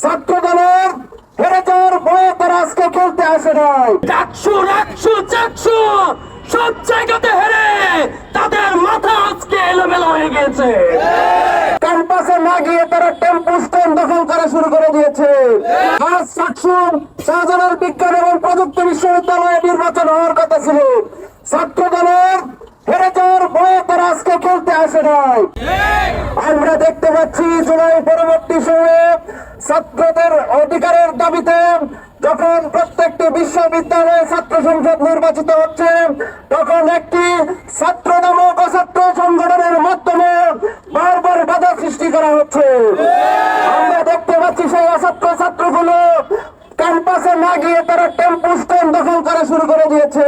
ছাত্র দলের হেরে যাওয়ার ভয়ে তারা আজকে খেলতে আসে নাই। চাকসু সব জায়গাতে হেরে তাদের মাথা আজকে এলোমেলো হয়ে গেছে। ক্যাম্পাসে না গিয়ে তারা টেম্পো স্ট্যান্ড দখল করা শুরু করে দিয়েছে। আজ চাকসু শাহজালাল বিজ্ঞান এবং প্রযুক্তি বিশ্ববিদ্যালয়ে নির্বাচন হওয়ার কথা ছিল। ছাত্র দলের হেরে যাওয়ার ভয়ে তারা আজকে খেলতে আসে নাই। আমরা দেখতে পাচ্ছি জুলাই পরবর্তী সময়ে ছাত্রদের অধিকারের দাবিতে যখন প্রত্যেকটি বিশ্ববিদ্যালয়ে ছাত্র সংসদ নির্বাচিত হচ্ছে, তখন একটি ছাত্র নামক ছাত্র সংগঠনের মাধ্যমে বারবার বাধা সৃষ্টি করা হচ্ছে। আমরা দেখতে পাচ্ছি সেই অছাত্র ছাত্রগুলো ক্যাম্পাসে না গিয়ে তারা টেম্পো স্ট্যান্ড দখল করা শুরু করে দিয়েছে।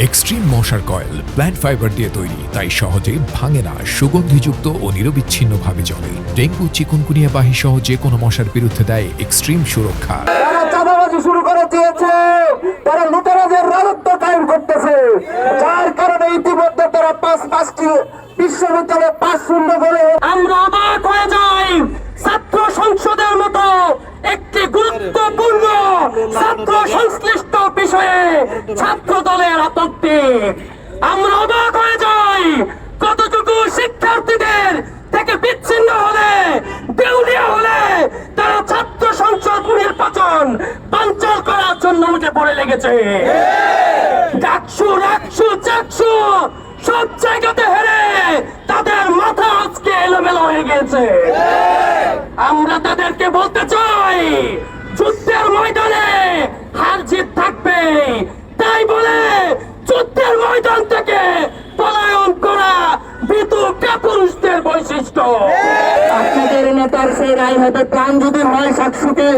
এক্সট্রিম মশার কয়েল প্ল্যান্ট ফাইবার দিয়ে তৈরি, তাই সহজে ভাঙে না, সুগন্ধিযুক্ত ও নিরবিচ্ছিন্নভাবে জ্বলে। ডেঙ্গু, চিকুনগুনিয়া বাহি সহ যে কোনো মশার বিরুদ্ধে দেয় এক্সট্রিম সুরক্ষা। তারা চাঁদাবাজি শুরু করে দিয়েছে, তারা লুটেরাজের রাজত্ব কায়েম করতেছে, যার কারণে ইতিমধ্যে তারা পাঁচটি বিশ্ববিদ্যালয়ে 5-0 গোলে। আমরা অবাক হয়ে যাই, ছাত্র সংসদের মতো একটি গুরুত্বপূর্ণ ছাত্র সংশ্লিষ্ট বিষয়ে ছাত্র দলের আপত্তি। আমরা অবাক হয়ে যাই, কতটুকু শিক্ষার্থীদের থেকে বিচ্ছিন্ন হলে, দেউলিয়া হলে তারা ছাত্র সংসদ নির্বাচন বানচাল করার জন্য উঠে পড়ে লেগেছে। চাকসু সব জায়গাতে হেরে তাদের মাথা আজকে এলোমেলো হয়ে গেছে। আমরা তাদেরকে বলতে চাই, যুদ্ধের ময়দানে হার জিত থাকবে, তাই বলে যুদ্ধের ময়দান থেকে পলায়ন করা ভীতু কাপুরুষদের বৈশিষ্ট্য। আপনাদের নেতার সেই রায় হবে প্রাণ যদি হয় চাকসুকে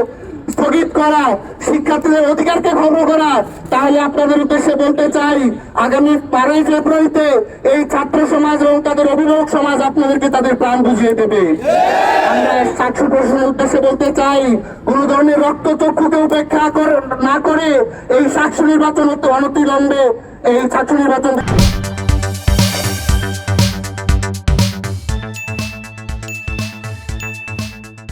স্থগিত করা, শিক্ষার্থীদের অধিকারকে খর্ব করা, তাহলে আপনাদের উদ্দেশ্যে বলতে চাই, আগামী 12ই ফেব্রুয়ারিতে এই ছাত্র সমাজ এবং তাদের অভিভাবক সমাজ আপনাদেরকে তাদের প্রাণ বুঝিয়ে দেবে। আমরা চাকসু প্রশাসনের উদ্দেশ্যে বলতে চাই, কোন ধরনের রক্তচক্ষুকে উপেক্ষা না করে এই চাকসু নির্বাচন অনতিবিলম্বে এই ছাত্র নির্বাচন